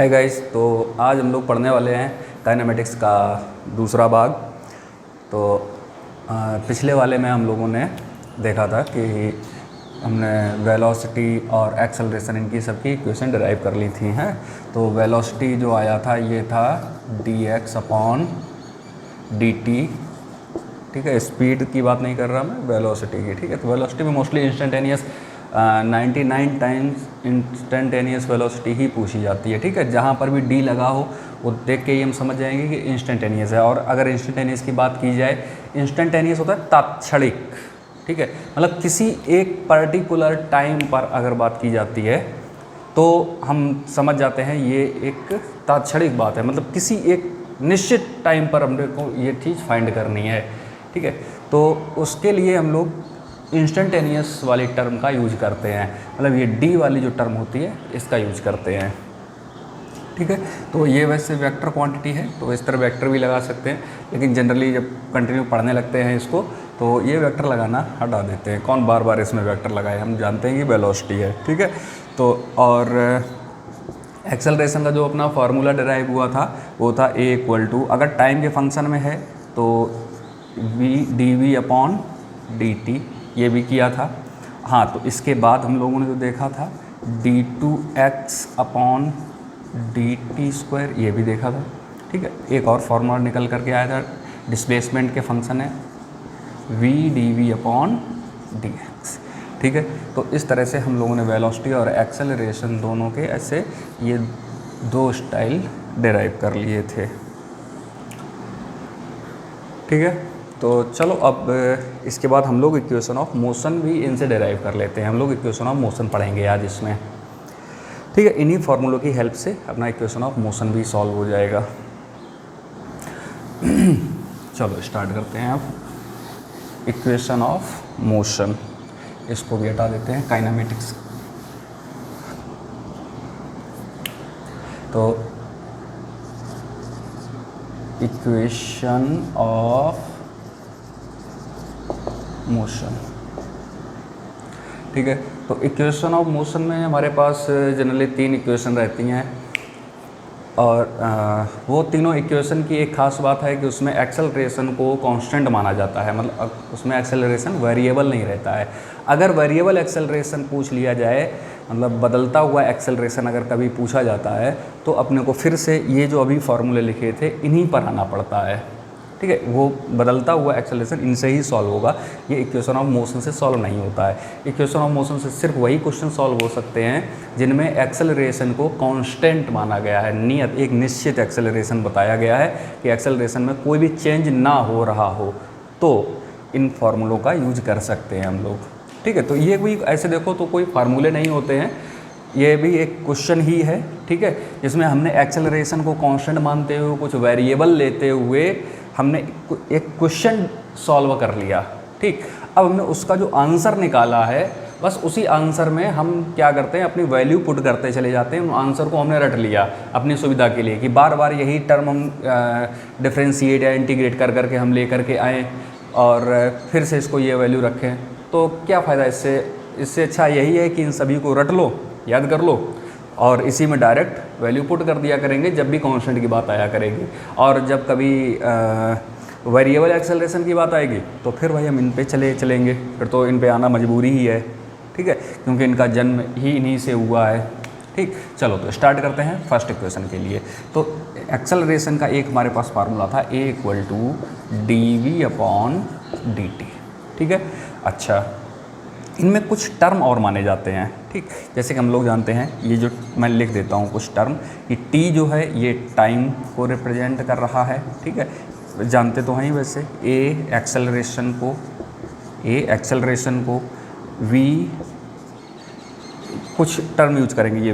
Hi guys, तो आज हम लोग पढ़ने वाले हैं काइनेमेटिक्स का दूसरा भाग। तो पिछले वाले में हम लोगों ने देखा था कि हमने वेलोसिटी और एक्सेलरेशन इनकी सबकी इक्वेशन डिराइव कर ली थी हैं। तो वेलोसिटी जो आया था ये था dx अपॉन dt, ठीक है। स्पीड की बात नहीं कर रहा मैं, वेलोसिटी की, ठीक है। तो वेलोसिटी में mostly instantaneous 99 times instantaneous velocity ही पूछी जाती है, ठीक है। जहाँ पर भी डी लगा हो वो देख के ही हम समझ जाएंगे कि इंस्टेंटेनियस है। और अगर इंस्टेंटेनियस की बात की जाए, इंस्टेंटेनियस होता है तात्क्षणिक, ठीक है। मतलब किसी एक पर्टिकुलर टाइम पर अगर बात की जाती है तो हम समझ जाते हैं ये एक तात्क्षणिक बात है, मतलब किसी एक निश्चित टाइम पर हमने को ये चीज़ फाइंड करनी है, ठीक है। तो उसके लिए हम लोग इंस्टेंटेनियस वाली टर्म का यूज करते हैं, मतलब ये डी वाली जो टर्म होती है इसका यूज करते हैं, ठीक है। तो ये वैसे वेक्टर क्वांटिटी है, तो इस तरह वेक्टर भी लगा सकते हैं, लेकिन जनरली जब कंटिन्यू पढ़ने लगते हैं इसको तो ये वेक्टर लगाना हटा देते हैं। कौन बार बार इसमें वेक्टर लगाए, हम जानते हैं कि वेलोसिटी है, ठीक है। तो और एक्सेलरेशन का जो अपना फार्मूला डिराइव हुआ था वो था a इक्वल टू, अगर टाइम के फंक्शन में है तो डी अपॉन डी टी, ये भी किया था। हाँ, तो इसके बाद हम लोगों ने जो देखा था d2x upon D T square, ये भी देखा था, ठीक है। एक और फार्मूला निकल करके आया था, डिस्प्लेसमेंट के फंक्शन है v अपॉन डी एक्स, ठीक है। तो इस तरह से हम लोगों ने वेलोसिटी और एक्सेलरेशन दोनों के ऐसे ये दो स्टाइल डिराइव कर लिए थे, ठीक है। तो चलो अब इसके बाद हम लोग इक्वेशन ऑफ मोशन भी इनसे डिराइव कर लेते हैं। हम लोग इक्वेशन ऑफ मोशन पढ़ेंगे आज इसमें, ठीक है। इन्हीं फार्मूलों की हेल्प से अपना इक्वेशन ऑफ मोशन भी सॉल्व हो जाएगा। चलो स्टार्ट करते हैं अब इक्वेशन ऑफ मोशन, इसको भी हटा देते हैं काइनेमेटिक्स। तो इक्वेशन ऑफ मोशन, ठीक है। तो इक्वेशन ऑफ मोशन में हमारे पास जनरली 3 इक्वेशन रहती हैं, और वो तीनों इक्वेशन की एक खास बात है कि उसमें एक्सेलरेशन को कांस्टेंट माना जाता है, मतलब उसमें एक्सेलरेशन वेरिएबल नहीं रहता है। अगर वेरिएबल एक्सेलरेशन पूछ लिया जाए, मतलब बदलता हुआ एक्सेलरेशन अगर कभी पूछा जाता है तो अपने को फिर से ये जो अभी फार्मूले लिखे थे इन्हीं पर आना पड़ता है, ठीक है। वो बदलता हुआ एक्सेलरेशन इनसे ही सॉल्व होगा, ये इक्वेशन ऑफ मोशन से सॉल्व नहीं होता है। इक्वेशन ऑफ मोशन से सिर्फ वही क्वेश्चन सॉल्व हो सकते हैं जिनमें एक्सेलरेशन को कांस्टेंट माना गया है, नियत एक निश्चित एक्सेलरेशन बताया गया है कि एक्सेलरेशन में कोई भी चेंज ना हो रहा हो, तो इन फार्मूलों का यूज कर सकते हैं हम लोग, ठीक है। तो ये कोई ऐसे देखो तो कोई फार्मूले नहीं होते हैं, ये भी एक क्वेश्चन ही है, ठीक है, जिसमें हमने एक्सेलरेशन को कांस्टेंट मानते हुए कुछ वेरिएबल लेते हुए हमने एक क्वेश्चन सॉल्व कर लिया, ठीक। अब हमने उसका जो आंसर निकाला है, बस उसी आंसर में हम क्या करते हैं, अपनी वैल्यू पुट करते चले जाते हैं। आंसर को हमने रट लिया अपनी सुविधा के लिए कि बार बार यही टर्म हम डिफ्रेंशिएट या इंटीग्रेट कर करके हम ले करके आएँ और फिर से इसको ये वैल्यू रखें, तो क्या फ़ायदा इससे अच्छा यही है कि इन सभी को रट लो, याद कर लो, और इसी में डायरेक्ट वैल्यू पुट कर दिया करेंगे जब भी कांस्टेंट की बात आया करेगी। और जब कभी वेरिएबल एक्सेलरेशन की बात आएगी तो फिर भाई हम इन पे चलेंगे, फिर तो इन पे आना मजबूरी ही है, ठीक है, क्योंकि इनका जन्म ही इन्हीं से हुआ है, ठीक। चलो तो स्टार्ट करते हैं फर्स्ट इक्वेशन के लिए। तो एक्सेलरेशन का एक हमारे पास फार्मूला था a equal to D upon D T, ठीक है। अच्छा, इनमें कुछ टर्म और माने जाते हैं, ठीक। जैसे कि हम लोग जानते हैं, ये जो मैं लिख देता हूँ कुछ टर्म, कि t जो है ये टाइम को रिप्रेजेंट कर रहा है, ठीक है, जानते तो हैं ही। वैसे a एक्सेलरेशन को v, कुछ टर्म यूज करेंगे, ये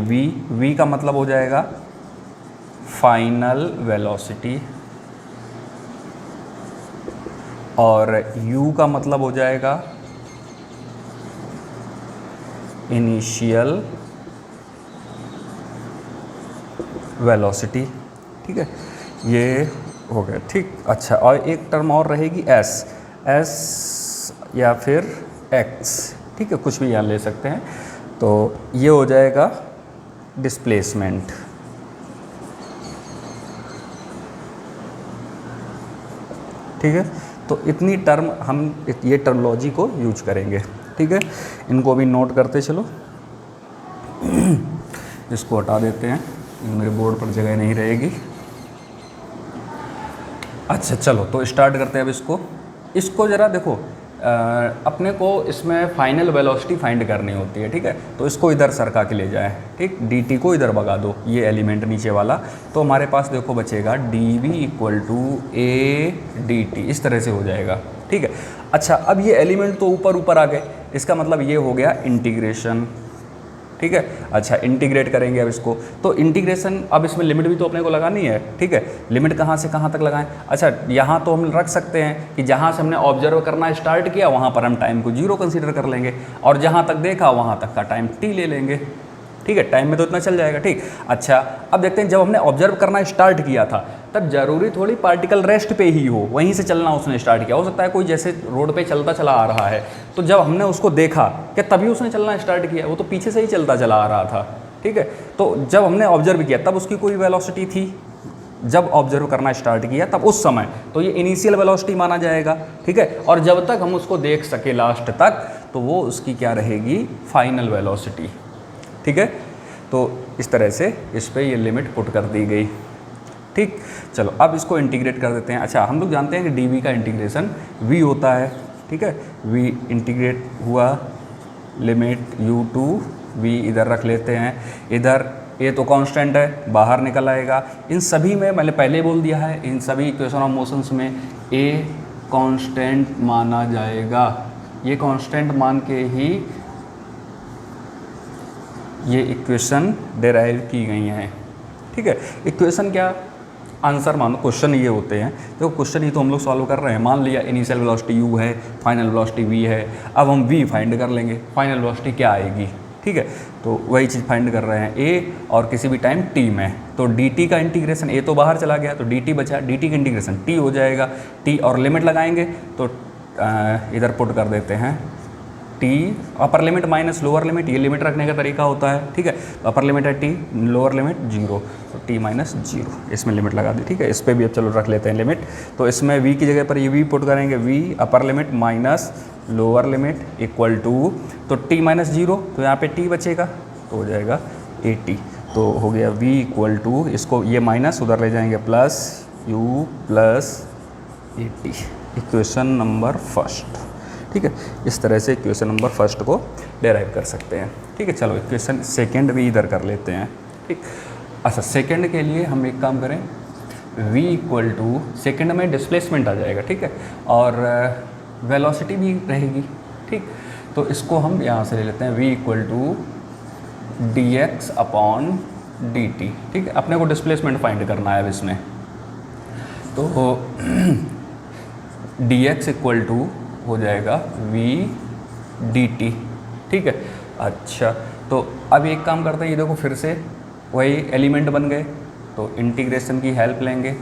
v का मतलब हो जाएगा फाइनल वेलोसिटी, और u का मतलब हो जाएगा इनिशियल वेलोसिटी, ठीक है, ये हो गया, ठीक। अच्छा, और एक टर्म और रहेगी एस या फिर एक्स, ठीक है, कुछ भी यहाँ ले सकते हैं। तो ये हो जाएगा डिस्प्लेसमेंट, ठीक है। तो इतनी टर्म हम ये टर्मोलॉजी को यूज करेंगे, ठीक है। इनको भी नोट करते चलो। इसको हटा देते हैं, मेरे बोर्ड पर जगह नहीं रहेगी। अच्छा चलो, तो स्टार्ट करते हैं अब इसको ज़रा देखो। अपने को इसमें फाइनल वेलोसिटी फाइंड करनी होती है, ठीक है। तो इसको इधर सरका के ले जाए, ठीक। dt को इधर भगा दो, ये एलिमेंट नीचे वाला, तो हमारे पास देखो बचेगा dv equal to a dt, इस तरह से हो जाएगा, ठीक है। अच्छा, अब ये एलिमेंट तो ऊपर ऊपर आ गए, इसका मतलब ये हो गया इंटीग्रेशन, ठीक है। अच्छा, इंटीग्रेट करेंगे अब इसको, तो इंटीग्रेशन, अब इसमें लिमिट भी तो अपने को लगानी है, ठीक है। लिमिट कहाँ से कहाँ तक लगाएं? अच्छा, यहाँ तो हम रख सकते हैं कि जहाँ से हमने ऑब्जर्व करना स्टार्ट किया वहाँ पर हम टाइम को 0 कंसीडर कर लेंगे, और जहाँ तक देखा वहाँ तक का टाइम t ले लेंगे, ठीक है। टाइम में तो इतना चल जाएगा, ठीक। अच्छा, अब देखते हैं, जब हमने ऑब्जर्व करना स्टार्ट किया था तब जरूरी थोड़ी पार्टिकल रेस्ट पे ही हो, वहीं से चलना उसने स्टार्ट किया। हो सकता है कोई जैसे रोड पे चलता चला आ रहा है, तो जब हमने उसको देखा कि तभी उसने चलना स्टार्ट किया, वो तो पीछे से ही चलता चला आ रहा था, ठीक है। तो जब हमने ऑब्जर्व किया तब उसकी कोई वेलोसिटी थी, जब ऑब्जर्व करना स्टार्ट किया तब उस समय, तो ये इनिशियल वेलोसिटी माना जाएगा, ठीक है। और जब तक हम उसको देख सके लास्ट तक, तो वो उसकी क्या रहेगी? फाइनल वेलोसिटी, ठीक है। तो इस तरह से इस पर ये लिमिट पुट कर दी गई, ठीक। चलो, अब इसको इंटीग्रेट कर देते हैं। अच्छा, हम लोग जानते हैं कि dv का इंटीग्रेशन v होता है, ठीक है। v इंटीग्रेट हुआ, लिमिट u टू v इधर रख लेते हैं, इधर a तो कांस्टेंट है, बाहर निकल आएगा। इन सभी में मैंने पहले बोल दिया है, इन सभी इक्वेशन ऑफ मोशंस में a कांस्टेंट माना जाएगा। ये कांस्टेंट मान के ही ये इक्वेशन डेराइव की गई हैं, ठीक है। इक्वेशन क्या, आंसर मानो, क्वेश्चन ये होते हैं। देखो, क्वेश्चन ही तो हम लोग सॉल्व कर रहे हैं। मान लिया इनिशियल वेलोसिटी u है, फाइनल वेलोसिटी v है, अब हम v फाइंड कर लेंगे, फाइनल वेलोसिटी क्या आएगी, ठीक है। तो वही चीज़ फाइंड कर रहे हैं a और किसी भी टाइम t में। तो dt का इंटीग्रेशन, a तो बाहर चला गया तो dt बचा, dt का इंटीग्रेशन t हो जाएगा, t और लिमिट लगाएंगे तो इधर पुट कर देते हैं t, अपर लिमिट माइनस लोअर लिमिट, ये लिमिट रखने का तरीका होता है, ठीक है। अपर लिमिट है t, लोअर लिमिट 0, तो t माइनस 0, इसमें लिमिट लगा दी, ठीक है। इस पर भी अब चलो रख लेते हैं लिमिट। तो इसमें v की जगह पर ये v पुट करेंगे, v upper limit minus lower limit equal to, तो t माइनस 0, तो यहाँ पे t बचेगा, तो हो जाएगा 80। तो हो गया v इक्वल टू, इसको ये माइनस उधर ले जाएंगे, plus u plus 80, equation number first, ठीक है। इस तरह से इक्वेशन नंबर फर्स्ट को डेराइव कर सकते हैं, ठीक है। चलो, इक्वेशन सेकंड भी इधर कर लेते हैं, ठीक। अच्छा, सेकंड के लिए हम एक काम करें, v इक्वल टू, सेकंड में डिस्प्लेसमेंट आ जाएगा, ठीक है, और वेलोसिटी भी रहेगी, ठीक। तो इसको हम यहाँ से ले लेते हैं, v equal to dx upon dt, ठीक है। अपने को डिस्प्लेसमेंट फाइंड करना है अब इसमें, तो dx इक्वल टू हो जाएगा v dt, ठीक है। अच्छा, तो अब एक काम करते हैं, ये देखो फिर से वही एलिमेंट बन गए, तो इंटीग्रेशन की हेल्प लेंगे,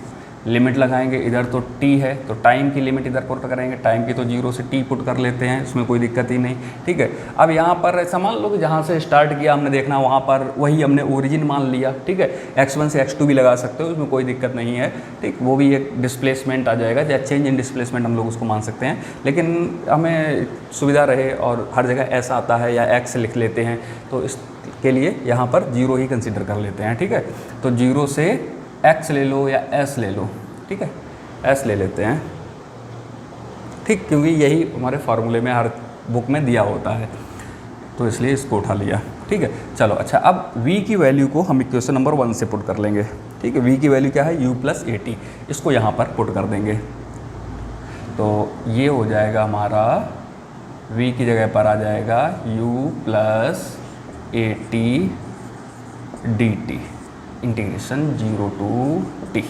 लिमिट लगाएंगे, इधर तो t है तो टाइम की लिमिट इधर पुट करेंगे, टाइम की तो 0 से t पुट कर लेते हैं, इसमें कोई दिक्कत ही नहीं, ठीक है। अब यहाँ पर ऐसा मान लो कि जहाँ से स्टार्ट किया हमने देखना वहाँ पर वही हमने ओरिजिन मान लिया, ठीक है। x1 से x2 भी लगा सकते हो, उसमें कोई दिक्कत नहीं है, ठीक। वो भी एक डिस्प्लेसमेंट आ जाएगा, या चेंज इन डिस्प्लेसमेंट हम लोग उसको मान सकते हैं, लेकिन हमें सुविधा रहे और हर जगह ऐसा आता है या x लिख लेते हैं, तो इसके लिए यहाँ पर 0 ही कंसिडर कर लेते हैं, ठीक है। तो 0 से x ले लो या s ले लो, ठीक है, s ले लेते हैं, ठीक, क्योंकि यही हमारे फार्मूले में हर बुक में दिया होता है, तो इसलिए इसको उठा लिया, ठीक है। चलो, अच्छा, अब v की वैल्यू को हम इक्वेशन नंबर 1 से पुट कर लेंगे, ठीक है। v की वैल्यू क्या है, u प्लस 80, इसको यहाँ पर पुट कर देंगे, तो ये हो जाएगा हमारा, v की जगह पर आ जाएगा u plus 80 dt, integration 0 to t,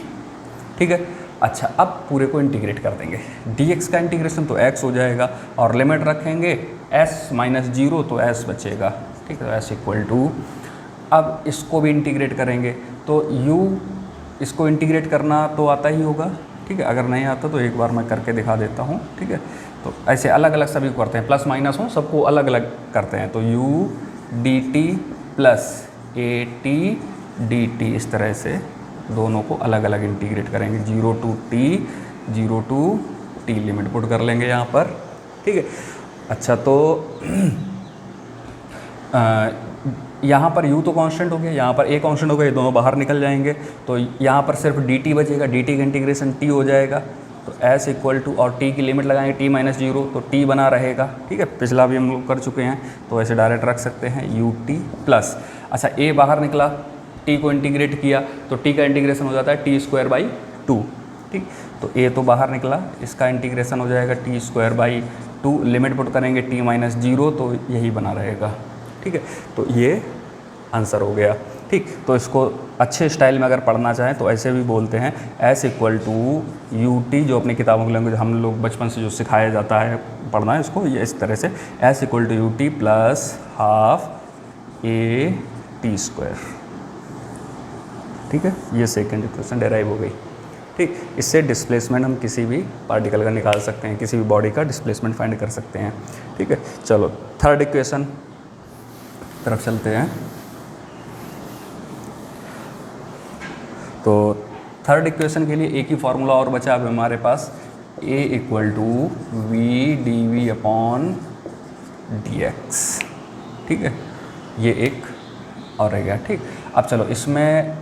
ठीक है। अच्छा, अब पूरे को इंटीग्रेट कर देंगे, dx का इंटीग्रेशन तो x हो जाएगा, और लिमिट रखेंगे s माइनस 0, तो s बचेगा, ठीक है। s इक्वल टू, अब इसको भी इंटीग्रेट करेंगे, तो u, इसको इंटीग्रेट करना तो आता ही होगा, ठीक है। अगर नहीं आता तो एक बार मैं करके दिखा देता हूँ, ठीक है। तो ऐसे अलग अलग सभी को करते हैं, प्लस माइनस हो सबको अलग अलग करते हैं, तो u dt प्लस 80 dt, इस तरह से दोनों को अलग अलग इंटीग्रेट करेंगे, 0 to t, 0 to T limit put कर लेंगे यहाँ पर, ठीक है। अच्छा तो यहाँ पर u तो कांस्टेंट हो गया, यहाँ पर a कांस्टेंट हो गया, ये दोनों बाहर निकल जाएंगे, तो यहाँ पर सिर्फ dt बचेगा, dt का इंटीग्रेशन t हो जाएगा, तो s इक्वल टू, और t की लिमिट लगाएंगे t माइनस 0, तो t बना रहेगा, ठीक है। पिछला भी हम लोग कर चुके हैं, तो ऐसे डायरेक्ट रख सकते हैं ut प्लस, अच्छा a बाहर निकला, t को इंटीग्रेट किया तो t का इंटीग्रेशन हो जाता है t स्क्वायर बाई 2, ठीक। तो a तो बाहर निकला, इसका इंटीग्रेशन हो जाएगा t square by 2, limit put करेंगे t माइनस 0, तो यही बना रहेगा, ठीक है। तो ये आंसर हो गया, ठीक। तो इसको अच्छे स्टाइल में अगर पढ़ना चाहें तो ऐसे भी बोलते हैं, s equal to U T, जो अपनी किताबों की लैंग्वेज हम लोग बचपन से जो सिखाया जाता है पढ़ना है इसको, ये इस तरह से s equal to U T plus half a T square, ठीक है। ये सेकेंड इक्वेशन डेराइव हो गई, ठीक। इससे डिस्प्लेसमेंट हम किसी भी पार्टिकल का निकाल सकते हैं, किसी भी बॉडी का डिस्प्लेसमेंट फाइंड कर सकते हैं, ठीक है। चलो थर्ड इक्वेशन तरफ चलते हैं। तो थर्ड इक्वेशन के लिए एक ही फार्मूला और बचा अब हमारे पास, a equal to V D V upon D X, ठीक है। ये एक और रह गया, ठीक। अब चलो इसमें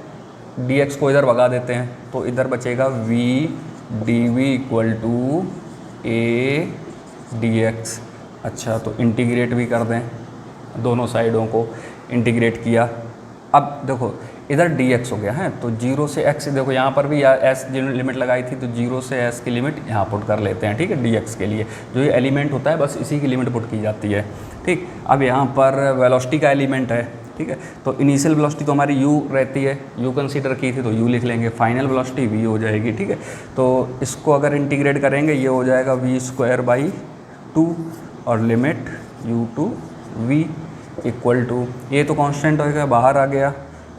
dx को इधर भगा देते हैं, तो इधर बचेगा v dv equal to a dx। अच्छा तो इंटीग्रेट भी कर दें, दोनों साइडों को इंटीग्रेट किया। अब देखो इधर dx हो गया है, तो 0 से x, देखो यहाँ पर भी s जिन्होंने लिमिट लगाई थी, तो 0 से s की लिमिट यहाँ पुट कर लेते हैं, ठीक है। dx के लिए जो ये एलिमेंट होता है बस इसी की लिमिट पुट की जाती है, ठीक। अब यहाँ पर वेलोसिटी का एलिमेंट है, ठीक है। तो इनिशियल वेलोसिटी तो हमारी u रहती है, u कंसीडर की थी तो u लिख लेंगे, फाइनल वेलोसिटी v हो जाएगी, ठीक है। तो इसको अगर इंटीग्रेट करेंगे ये हो जाएगा v स्क्वायर बाई 2 और limit u to v equal to, ये तो कांस्टेंट होगा बाहर आ गया,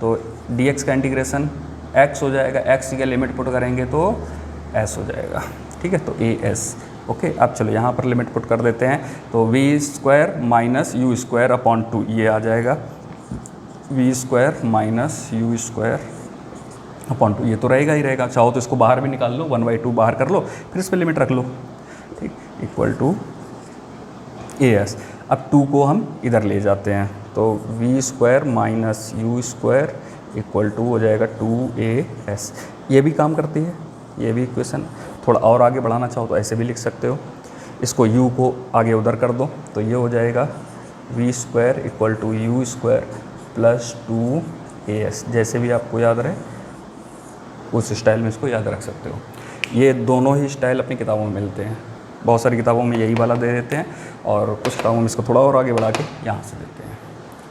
तो dx का इंटीग्रेशन x हो जाएगा, x की लिमिट पुट करेंगे तो s हो जाएगा, ठीक है। तो as, ओके। अब चलो यहाँ पर लिमिट पुट कर देते हैं, तो v square minus U square upon 2 ये आ जाएगा, v square minus U square upon 2, ये तो रहेगा ही रहेगा। चाहो तो इसको बाहर भी निकाल लो, 1/2 बाहर कर लो, फिर इस पर लिमिट रख लो, ठीक, इक्वल टू as। अब 2 को हम इधर ले जाते हैं, तो v square minus U square equal to हो जाएगा 2as। ये भी काम करती है, ये भी इक्वेशन। थोड़ा और आगे बढ़ाना चाहो तो ऐसे भी लिख सकते हो, इसको u को आगे उधर कर दो, तो ये हो जाएगा v square equal to you square plus 2as। जैसे भी आपको याद रहे उस स्टाइल में इसको याद रख सकते हो। ये दोनों ही स्टाइल अपनी किताबों में मिलते हैं, बहुत सारी किताबों में यही वाला दे देते हैं और कुछ किताबों में इसको थोड़ा और आगे बढ़ा के यहाँ से देते हैं,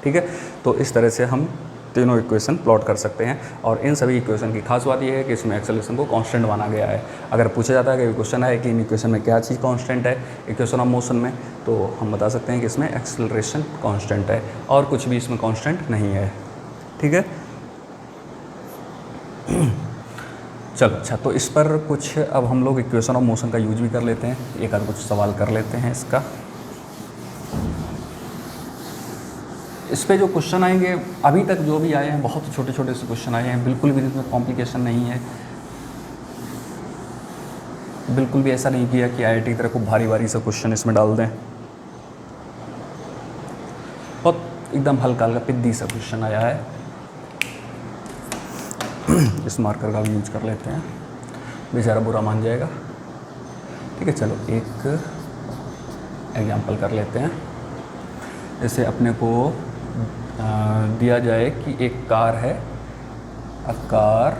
ठीक है। तो इस तरह से हम तीनों इक्वेशन प्लॉट कर सकते हैं, और इन सभी इक्वेशन की खास बात यह है कि इसमें एक्सेलरेशन को कांस्टेंट माना गया है। अगर पूछा जाता है कि क्वेश्चन है कि इन इक्वेशन में क्या चीज़ कांस्टेंट है इक्वेशन ऑफ मोशन में, तो हम बता सकते हैं कि इसमें एक्सेलरेशन कांस्टेंट है और कुछ भी इसमें कांस्टेंट नहीं है, ठीक है। चलो अच्छा, तो इस पर कुछ अब हम लोग इक्वेशन ऑफ मोशन का यूज भी कर लेते हैं, एक आध कुछ सवाल कर लेते हैं इसका। इस पे जो क्वेश्चन आएंगे अभी तक जो भी आए हैं बहुत छोटे छोटे से क्वेश्चन आए हैं, बिल्कुल भी इसमें कॉम्प्लिकेशन नहीं है, बिल्कुल भी ऐसा नहीं किया कि IIT की तरह खूब भारी भारी से क्वेश्चन इसमें डाल दें। बहुत एकदम हल्का हल्का पिद्दी सा क्वेश्चन आया है, इस मार्कर का भी यूज कर लेते हैं, बेचारा बुरा मान जाएगा, ठीक है। चलो एक एग्जांपल कर लेते हैं। जैसे अपने को दिया जाए कि एक कार है, a car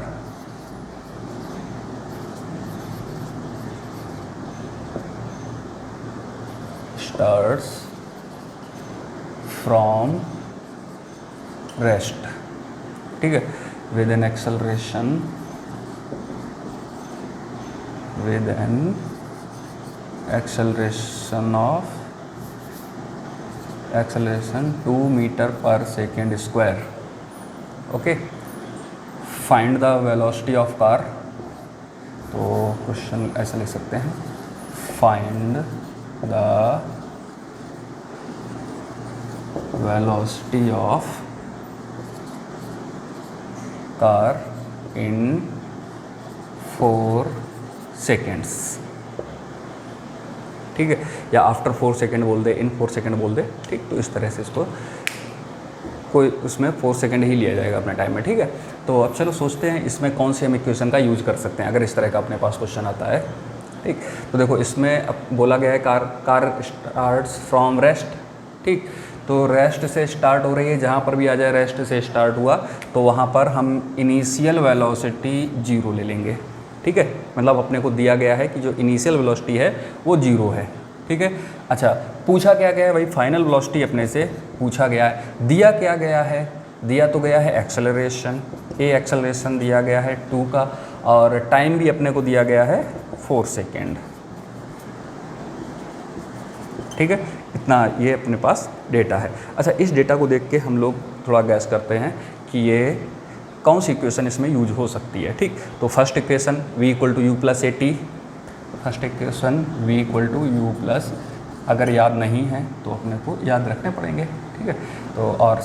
starts from rest, ठीक है, with an acceleration 2 meter per second square, okay, find the velocity of car। तो क्वेश्चन ऐसा लिख सकते हैं, find the velocity of car in 4 seconds, ठीक है, या आफ्टर 4 सेकेंड बोल दे, इन 4 सेकेंड बोल दे, ठीक। तो इस तरह से इसको कोई उसमें 4 सेकेंड ही लिया जाएगा अपने टाइम में, ठीक है। तो अब चलो सोचते हैं इसमें कौन से हम इक्वेशन का यूज़ कर सकते हैं अगर इस तरह का अपने पास क्वेश्चन आता है, ठीक। तो देखो इसमें अब बोला गया है कार स्टार्ट्स फ्रॉम रेस्ट, ठीक। तो रेस्ट से स्टार्ट हो रही है, जहाँ पर भी आ जाए रेस्ट से स्टार्ट हुआ तो वहाँ पर हम इनिशियल वेलोसिटी 0 ले लेंगे, ठीक है। मतलब अपने को दिया गया है कि जो इनिशियल वेलोसिटी है वो 0 है, ठीक है। अच्छा, पूछा क्या गया है भाई, फाइनल वेलोसिटी अपने से पूछा गया है। दिया क्या गया है, दिया तो गया है एक्सेलरेशन, एक्सेलरेशन दिया गया है 2 का, और टाइम भी अपने को दिया गया है 4 सेकेंड, ठीक है। इतना ये अपने पास डेटा है। अच्छा, इस डेटा को देख के हम लोग थोड़ा गैस करते हैं कि ये कौन सी इक्वेशन इसमें यूज हो सकती है, ठीक। तो first equation v equal to U plus AT, first equation v equal to U plus, अगर याद नहीं है तो अपने को याद रखने पड़ेंगे, ठीक है। तो और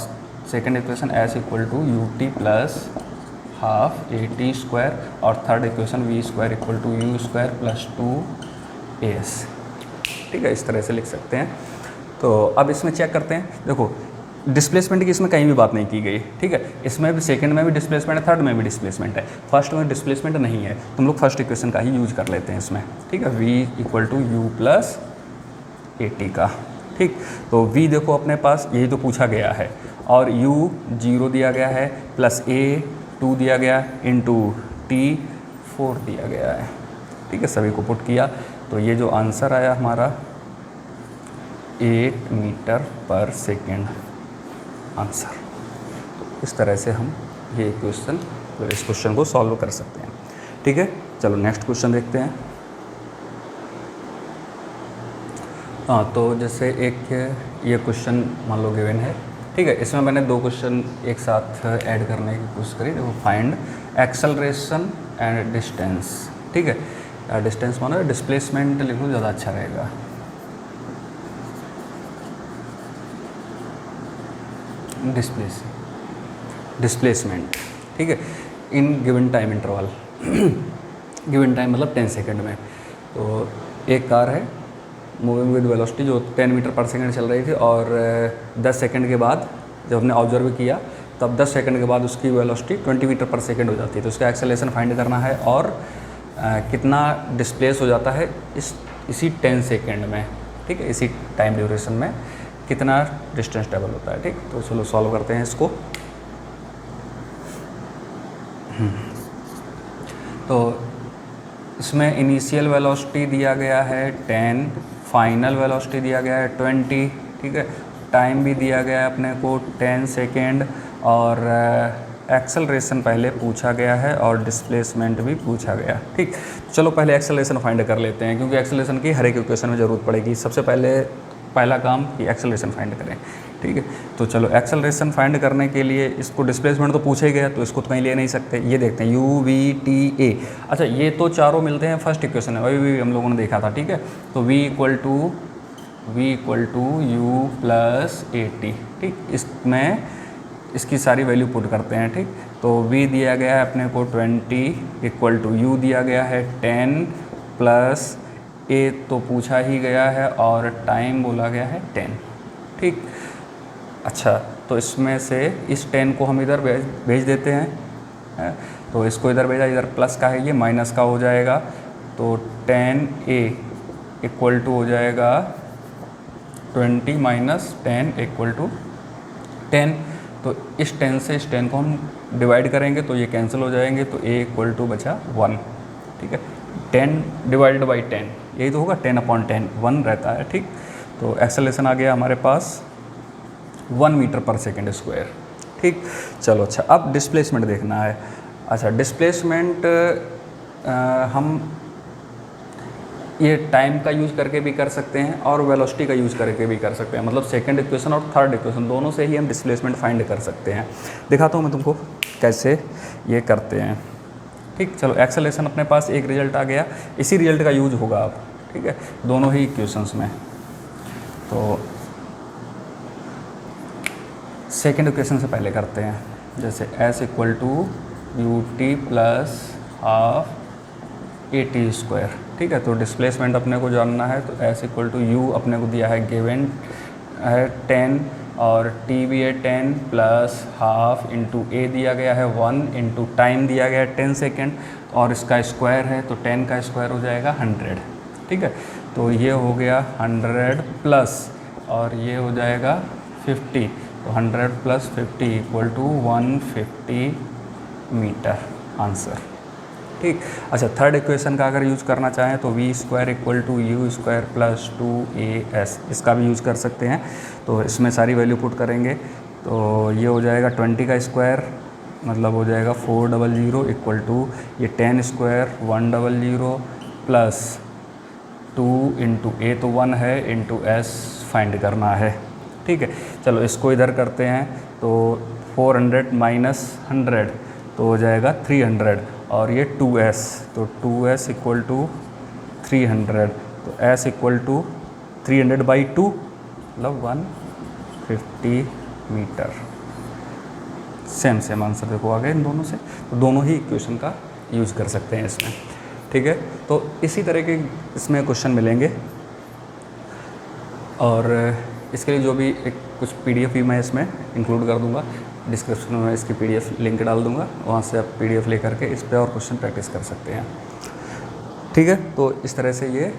second equation s equal to ut plus half AT square, और third equation v square equal to you square plus 2as, ठीक है। इस तरह से लिख सकते हैं। तो अब इसमें चेक करते हैं, देखो डिस्प्लेसमेंट की इसमें कहीं भी बात नहीं की गई, ठीक है। इसमें भी सेकंड में भी डिस्प्लेसमेंट है, थर्ड में भी डिस्प्लेसमेंट है, फर्स्ट में डिस्प्लेसमेंट नहीं है, तुम लोग फर्स्ट इक्वेशन का ही यूज कर लेते हैं इसमें, ठीक है। v equal to U plus AT का, ठीक। तो v देखो अपने पास यही तो पूछा गया है, और u 0 दिया गया है, प्लस a 2 दिया गया, इंटू t 4 दिया गया है, ठीक है। सभी को पुट किया तो ये जो आंसर आया हमारा 8 मीटर पर सेकेंड आंसर। तो इस तरह से हम ये क्वेश्चन, इस क्वेश्चन को सॉल्व कर सकते हैं, ठीक है। चलो नेक्स्ट क्वेश्चन देखते हैं। हाँ, तो जैसे एक ये क्वेश्चन मान लो गिवन है, ठीक है। इसमें मैंने 2 क्वेश्चन एक साथ ऐड करने की कोशिश करी। देखो फाइंड एक्सेलरेशन एंड डिस्टेंस, ठीक है। डिस्टेंस मानो डिस्प्लेसमेंट लिख लो, ज़्यादा अच्छा रहेगा। डिस्प्लेसमेंट, ठीक है, in given time interval, given time मतलब 10 सेकेंड में। तो एक कार है मूविंग विद वेलोसिटी जो 10 मीटर पर सेकेंड चल रही थी, और 10 सेकेंड के बाद जब हमने ऑब्जर्व किया तब 10 सेकेंड के बाद उसकी वेलोसिटी 20 मीटर पर सेकेंड हो जाती है। तो उसका एक्सेलरेशन फाइंड करना है, और कितना डिस्प्लेस हो जाता है इसी 10 सेकेंड में, ठीक है। इसी टाइम ड्यूरेशन में कितना डिस्टेंस ट्रेवल होता है, ठीक। तो चलो सॉल्व करते हैं इसको। तो इसमें इनिशियल वेलोसिटी दिया गया है 10, फाइनल वेलोसिटी दिया गया है 20, ठीक है। टाइम भी दिया गया है अपने को 10 सेकेंड, और एक्सेलरेशन पहले पूछा गया है, और डिस्प्लेसमेंट भी पूछा गया, ठीक। चलो पहले एक्सेलरेशन फाइंड कर लेते हैं, क्योंकि एक्सेलरेशन की हर एक इक्वेशन में ज़रूरत पड़ेगी। सबसे पहला काम कि एक्सेलरेशन फाइंड करें, ठीक है। तो चलो एक्सेलरेशन फाइंड करने के लिए इसको डिस्प्लेसमेंट तो पूछा ही गया, तो इसको तो कहीं ले नहीं सकते। ये देखते हैं u v t a, अच्छा ये तो चारों मिलते हैं फर्स्ट इक्वेशन में, वही भी हम लोगों ने देखा था, ठीक है। तो v equal to U plus AT, ठीक। इसमें इसकी सारी वैल्यू पुट करते हैं, ठीक। तो v दिया गया है अपने को 20 इक्वल टू u दिया गया है 10 प्लस a तो पूछा ही गया है, और टाइम बोला गया है 10, ठीक। अच्छा, तो इसमें से इस 10 को हम इधर भेज देते हैं, तो इसको इधर भेजा, इधर प्लस का है, ये माइनस का हो जाएगा। तो 10a इक्वल टू हो जाएगा 20 माइनस 10 इक्वल टू 10। तो इस 10 से इस 10 को हम डिवाइड करेंगे तो ये कैंसिल हो जाएंगे, तो a इक्वल टू बचा 1, ठीक है। 10 डिवाइड बाई 10 यही तो होगा, 10/10 1 रहता है, ठीक। तो एक्सेलरेशन आ गया हमारे पास 1 मीटर पर सेकेंड स्क्वायर, ठीक। चलो अच्छा, अब डिस्प्लेसमेंट देखना है। अच्छा, डिस्प्लेसमेंट हम ये टाइम का यूज़ करके भी कर सकते हैं, और वेलोसिटी का यूज़ करके भी कर सकते हैं। मतलब सेकंड इक्वेशन और थर्ड इक्वेशन दोनों से ही हम डिस्प्लेसमेंट फाइंड कर सकते हैं। दिखाता हूँ मैं तुमको कैसे ये करते हैं, ठीक। चलो एक्सेलरेशन अपने पास एक रिजल्ट आ गया, इसी रिजल्ट का यूज होगा अब, ठीक है, दोनों ही इक्वेशंस में। तो सेकंड इक्वेशन से पहले करते हैं, जैसे s equal to ut plus half AT square, ठीक है। तो डिस्प्लेसमेंट अपने को जानना है, तो एस इक्वल टू यू अपने को दिया है गिवन है 10 और टी भी है 10 प्लस हाफ इंटू ए दिया गया है 1 इंटू टाइम दिया गया है 10 सेकेंड और इसका स्क्वायर है तो 10 का स्क्वायर हो जाएगा 100, ठीक है। तो ये हो गया 100 प्लस और ये हो जाएगा 50, तो 100 plus 50 equal to 150 metre answer, ठीक। अच्छा, थर्ड इक्वेशन का अगर यूज़ करना चाहें तो V square equal to you square plus 2as, इसका भी यूज़ कर सकते हैं। तो इसमें सारी वैल्यू पुट करेंगे तो ये हो जाएगा 20 का स्क्वायर मतलब हो जाएगा 400 इक्वल टू ये 10 स्क्वायर 100 प्लस 2 इंटू ए तो 1 है इंटू एस फाइंड करना है, ठीक है। चलो इसको इधर करते हैं तो 400 माइनस 100 तो हो जाएगा 300 और ये 2s तो 2s इक्वल टू 300 तो s इक्वल टू 300/2 मतलब 150 मीटर। सेम आंसर देखो आ गए इन दोनों से, तो दोनों ही इक्वेशन का यूज़ कर सकते हैं इसमें, ठीक है। तो इसी तरह के इसमें क्वेश्चन मिलेंगे और इसके लिए जो भी एक कुछ PDF भी मैं इसमें इंक्लूड कर दूंगा, डिस्क्रिप्शन में इसकी PDF लिंक डाल दूंगा, वहाँ से आप PDF ले करके इस पे और क्वेश्चन प्रैक्टिस कर सकते हैं, ठीक है। तो इस तरह से ये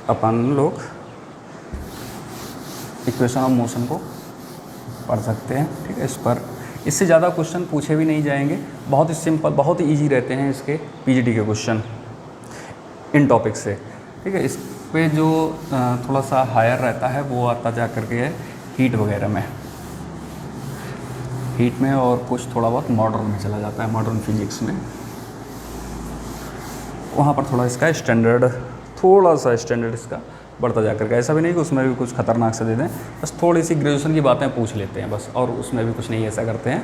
अपन लोग इक्वेशन ऑफ मोशन को पढ़ सकते हैं, ठीक है। इस पर इससे ज़्यादा क्वेश्चन पूछे भी नहीं जाएंगे, बहुत ही सिंपल बहुत ही ईजी रहते हैं इसके PGD के क्वेश्चन इन टॉपिक से, ठीक है। इस पे जो थोड़ा सा हायर रहता है वो आता जा करके है हीट वगैरह में, हीट में और कुछ थोड़ा बहुत मॉडर्न में चला जाता है, मॉडर्न फिजिक्स में, वहाँ पर थोड़ा इसका स्टैंडर्ड थोड़ा सा स्टैंडर्ड इसका बढ़ता जा करके। ऐसा भी नहीं कि उसमें भी कुछ खतरनाक से दे दें, बस थोड़ी सी ग्रेजुएशन की बातें पूछ लेते हैं बस, और उसमें भी कुछ नहीं ऐसा करते हैं।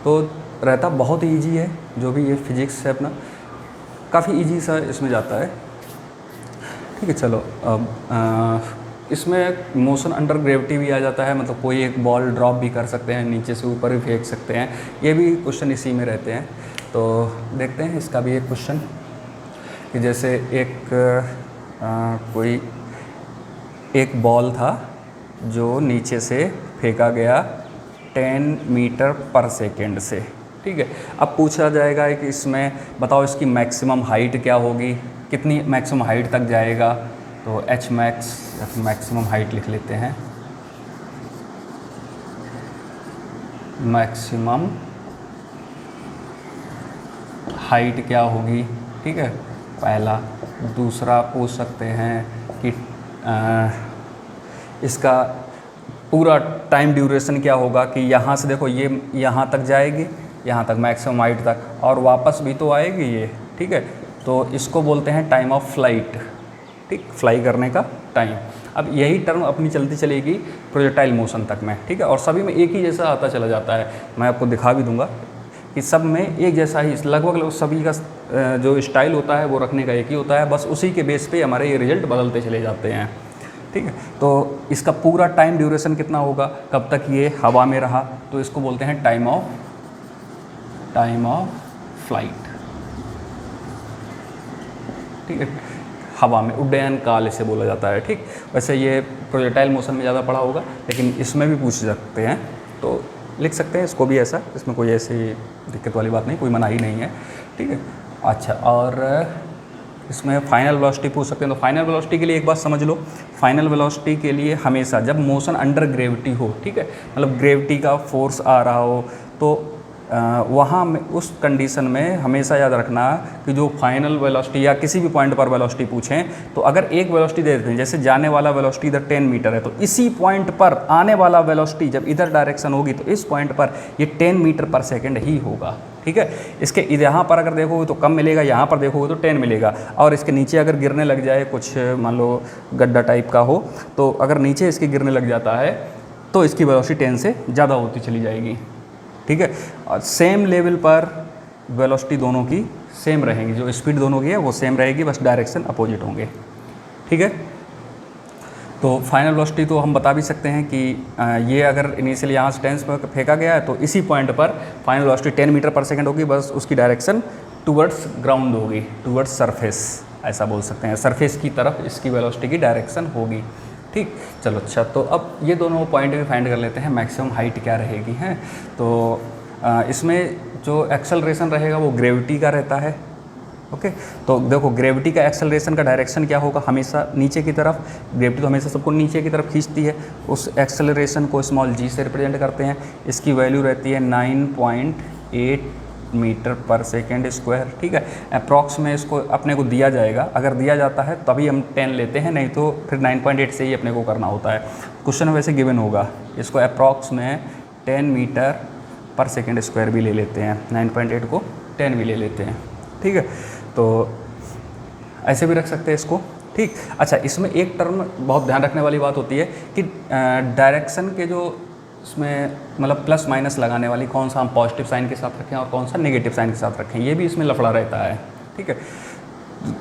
तो रहता बहुत ही ईजी है, जो भी ये फिजिक्स है अपना काफ़ी ईजी सा इसमें जाता है, ठीक है। चलो अब इसमें मोशन अंडर ग्रेविटी भी आ जाता है, मतलब कोई एक बॉल ड्रॉप भी कर सकते हैं, नीचे से ऊपर भी फेंक सकते हैं, ये भी क्वेश्चन इसी में रहते हैं। तो देखते हैं इसका भी एक क्वेश्चन कि जैसे एक कोई एक बॉल था जो नीचे से फेंका गया 10 मीटर पर सेकेंड से, ठीक है। अब पूछा जाएगा कि इसमें बताओ इसकी मैक्सिमम हाइट क्या होगी, कितनी मैक्सिमम हाइट तक जाएगा, तो एच मैक्स या फिर मैक्सिमम हाइट लिख लेते हैं, मैक्सिमम हाइट क्या होगी, ठीक है, पहला। दूसरा पूछ सकते हैं कि इसका पूरा टाइम ड्यूरेशन क्या होगा, कि यहाँ से देखो ये यहाँ तक जाएगी, यहाँ तक मैक्सिमम हाइट तक, और वापस भी तो आएगी ये, ठीक है। तो इसको बोलते हैं टाइम ऑफ फ्लाइट, ठीक, फ्लाई करने का टाइम। अब यही टर्म अपनी चलती चलेगी प्रोजेक्टाइल मोशन तक में, ठीक है। और सभी में एक ही जैसा आता चला जाता है, मैं आपको दिखा भी दूंगा कि सब में एक जैसा ही लगभग सभी का जो स्टाइल होता है वो रखने का एक ही होता है, बस उसी के बेस पे हमारे ये रिजल्ट बदलते चले जाते हैं, ठीक है। तो इसका पूरा टाइम ड्यूरेशन कितना होगा, कब तक ये हवा में रहा, तो इसको बोलते हैं टाइम ऑफ फ्लाइट, ठीक है, हवा में उड्डयन काल इसे बोला जाता है, ठीक। वैसे ये प्रोजेक्टाइल मोशन में ज़्यादा पढ़ा होगा, लेकिन इसमें भी पूछ सकते हैं तो लिख सकते हैं इसको भी ऐसा, इसमें कोई ऐसी दिक्कत वाली बात नहीं, कोई मनाही नहीं है, ठीक है। अच्छा, और इसमें फाइनल वेलोसिटी पूछ सकते हैं, तो फाइनल वेलोसिटी के लिए एक बात समझ लो, फाइनल वेलोसिटी के लिए हमेशा जब मोशन अंडर ग्रेविटी हो, ठीक है, मतलब ग्रेविटी का फोर्स आ रहा हो, तो वहाँ में उस कंडीशन में हमेशा याद रखना कि जो फाइनल वेलोसिटी या किसी भी पॉइंट पर वेलोसिटी पूछें, तो अगर एक वेलोसिटी दे देते हैं, जैसे जाने वाला वेलोसिटी इधर 10 मीटर है, तो इसी पॉइंट पर आने वाला वेलोसिटी जब इधर डायरेक्शन होगी तो इस पॉइंट पर ये 10 मीटर पर सेकेंड ही होगा, ठीक है। इसके यहाँ पर अगर देखोगे तो कम मिलेगा, यहाँ पर देखोगे तो 10 मिलेगा, और इसके नीचे अगर गिरने लग जाए कुछ मान लो गड्ढा टाइप का हो, तो अगर नीचे इसके गिरने लग जाता है तो इसकी वेलोसिटी 10 से ज़्यादा होती चली जाएगी, ठीक है। और सेम लेवल पर वेलोसिटी दोनों की सेम रहेंगी, जो स्पीड दोनों की है वो सेम रहेगी, बस डायरेक्शन अपोजिट होंगे, ठीक है। तो फाइनल वेलोसिटी तो हम बता भी सकते हैं कि ये अगर इनिशियली यहाँ से 10 पर फेंका गया है तो इसी पॉइंट पर फाइनल वेलोसिटी 10 मीटर पर सेकेंड होगी, बस उसकी डायरेक्शन टूवर्ड्स ग्राउंड होगी, टूवर्ड्स सरफेस ऐसा बोल सकते हैं, सरफेस की तरफ इसकी वेलोसिटी की डायरेक्शन होगी। ठीक, चलो अच्छा, तो अब ये दोनों पॉइंट भी फाइंड कर लेते हैं, मैक्सिमम हाइट क्या रहेगी हैं। तो इसमें जो एक्सेलरेशन रहेगा वो ग्रेविटी का रहता है। ओके, तो देखो ग्रेविटी का एक्सेलरेशन का डायरेक्शन क्या होगा, हमेशा नीचे की तरफ। ग्रेविटी तो हमेशा सबको नीचे की तरफ खींचती है, उस एक्सेलरेशन को स्मॉल g से रिप्रेजेंट करते हैं। इसकी वैल्यू रहती है 9.8 मीटर पर सेकेंड स्क्वायर। ठीक है, अप्रॉक्स में इसको अपने को दिया जाएगा, अगर दिया जाता है तभी हम 10 लेते हैं, नहीं तो फिर 9.8 से ही अपने को करना होता है। क्वेश्चन वैसे गिवन होगा, इसको अप्रॉक्स में 10 मीटर पर सेकेंड स्क्वायर भी ले लेते हैं, 9.8 को 10 भी ले लेते हैं। ठीक है, तो ऐसे भी रख सकते हैं इसको। ठीक, अच्छा, इसमें एक टर्म बहुत ध्यान रखने वाली बात होती है कि डायरेक्शन के जो इसमें मतलब प्लस माइनस लगाने वाली कौन सा हम पॉजिटिव साइन के साथ रखें और कौन सा नेगेटिव साइन के साथ रखें, ये भी इसमें लफड़ा रहता है। ठीक है,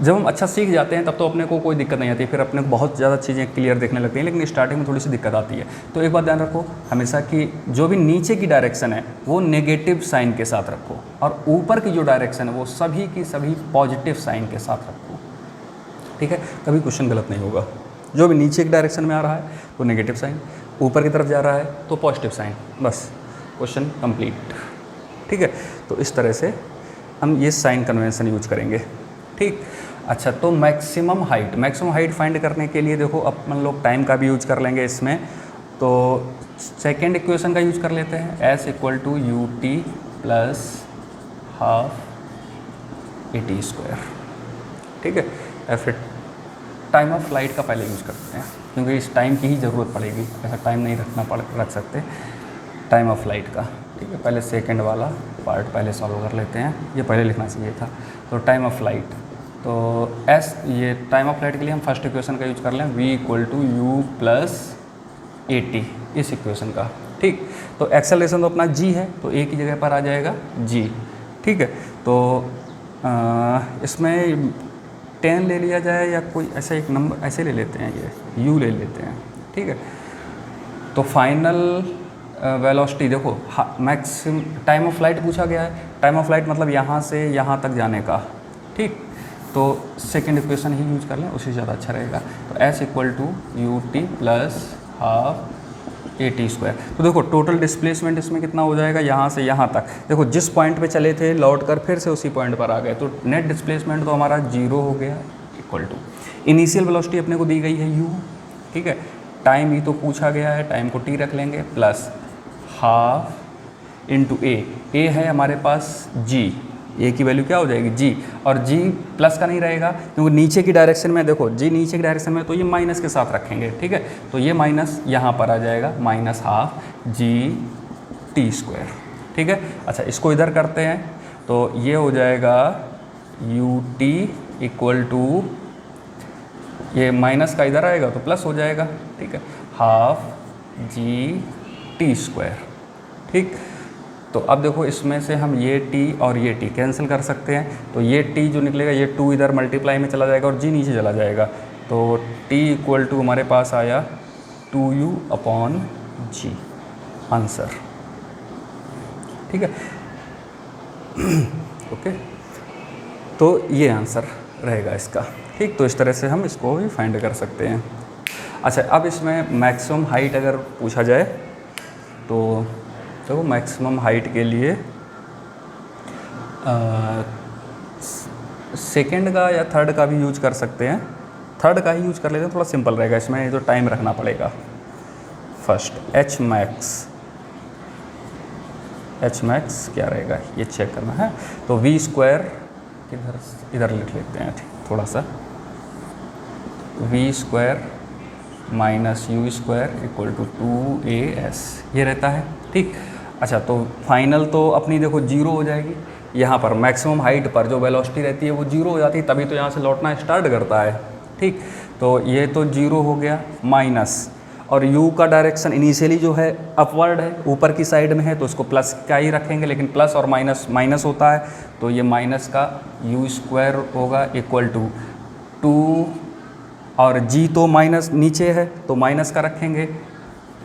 जब हम अच्छा सीख जाते हैं तब तो अपने को कोई दिक्कत नहीं आती, फिर अपने को बहुत ज़्यादा चीज़ें क्लियर देखने लगती हैं, लेकिन स्टार्टिंग में थोड़ी सी दिक्कत आती है। तो एक बात ध्यान रखो हमेशा कि जो भी नीचे की डायरेक्शन है वो नेगेटिव साइन के साथ रखो, और ऊपर की जो डायरेक्शन है वो सभी की सभी पॉजिटिव साइन के साथ रखो। ठीक है, कभी क्वेश्चन गलत नहीं होगा। जो भी नीचे की डायरेक्शन में आ रहा है वो नेगेटिव साइन, ऊपर की तरफ जा रहा है तो पॉजिटिव साइन, बस क्वेश्चन कंप्लीट। ठीक है, तो इस तरह से हम ये साइन कन्वेंशन यूज करेंगे। ठीक, अच्छा, तो मैक्सिमम हाइट फाइंड करने के लिए देखो अपन लोग टाइम का भी यूज कर लेंगे इसमें। तो सेकेंड इक्वेशन का यूज कर लेते हैं, s = ut plus half at square. ठीक है, या फिर टाइम ऑफ फ्लाइट का पहले यूज़ करते हैं क्योंकि इस टाइम की ही ज़रूरत पड़ेगी, ऐसा टाइम नहीं रख सकते टाइम ऑफ फ्लाइट का। ठीक है, पहले सेकंड वाला पार्ट पहले सॉल्व कर लेते हैं, ये पहले लिखना चाहिए था। तो टाइम ऑफ फ्लाइट, तो एस, ये टाइम ऑफ फ्लाइट के लिए हम फर्स्ट इक्वेशन का यूज कर लें, v = u प्लस at, इस इक्वेशन का। ठीक, तो एक्सेलरेशन तो अपना g है, तो a की जगह पर आ जाएगा g। ठीक है, तो इसमें 10 ले लिया जाए या कोई ऐसा एक नंबर ऐसे ले लेते हैं, ये u ले लेते हैं। ठीक है, तो फाइनल वेलोसिटी देखो मैक्सिमम टाइम ऑफ फ्लाइट पूछा गया है, टाइम ऑफ फ्लाइट मतलब यहाँ से यहाँ तक जाने का। ठीक, तो सेकेंड इक्वेशन ही यूज कर लें, उससे ज़्यादा अच्छा रहेगा। तो s = ut plus half at square. तो देखो टोटल डिस्प्लेसमेंट इसमें कितना हो जाएगा, यहाँ से यहाँ तक। देखो जिस पॉइंट पे चले थे लौट कर फिर से उसी पॉइंट पर आ गए, तो नेट डिस्प्लेसमेंट तो हमारा 0 हो गया, इक्वल टू इनिशियल वेलोसिटी अपने को दी गई है u। ठीक है, टाइम ही तो पूछा गया है, टाइम को t रख लेंगे, प्लस हाफ इंटू a है हमारे पास g, a की वैल्यू क्या हो जाएगी g, और g प्लस का नहीं रहेगा क्योंकि नीचे की डायरेक्शन में देखो g नीचे की डायरेक्शन में, तो ये माइनस के साथ रखेंगे। ठीक है, तो ये माइनस यहाँ पर आ जाएगा, माइनस हाफ g t²। ठीक है, अच्छा इसको इधर करते हैं, तो ये हो जाएगा ut = ये माइनस का इधर आएगा तो प्लस हो जाएगा। ठीक है, हाफ g t²। ठीक, तो अब देखो इसमें से हम ये t और ये t कैंसिल कर सकते हैं, तो ये t जो निकलेगा ये 2 इधर मल्टीप्लाई में चला जाएगा और g नीचे चला जाएगा, तो t = हमारे पास आया 2u/g आंसर। ठीक है, ओके, तो ये आंसर रहेगा इसका। ठीक, तो इस तरह से हम इसको भी फाइंड कर सकते हैं। अच्छा, अब इसमें मैक्सिमम हाइट अगर पूछा जाए तो मैक्सिमम हाइट के लिए सेकंड का या थर्ड का भी यूज कर सकते हैं, थर्ड का ही यूज कर लेते हैं, थोड़ा सिंपल रहेगा, इसमें ये तो टाइम रखना पड़ेगा। फर्स्ट h max क्या रहेगा ये चेक करना है, तो v² इधर लिख लेते हैं थोड़ा सा, v² माइनस u² = 2as ये रहता है। ठीक, अच्छा, तो फाइनल तो अपनी देखो 0 हो जाएगी, यहाँ पर मैक्सिमम हाइट पर जो वेलोसिटी रहती है वो 0 हो जाती है, तभी तो यहाँ से लौटना स्टार्ट करता है। ठीक, तो ये तो 0 हो गया, माइनस, और u का डायरेक्शन इनिशियली जो है अपवर्ड है, ऊपर की साइड में है, तो उसको प्लस का ही रखेंगे, लेकिन प्लस और माइनस माइनस होता है, तो ये माइनस का u² होगा इक्वल टू 2, और g तो माइनस नीचे है तो माइनस का रखेंगे,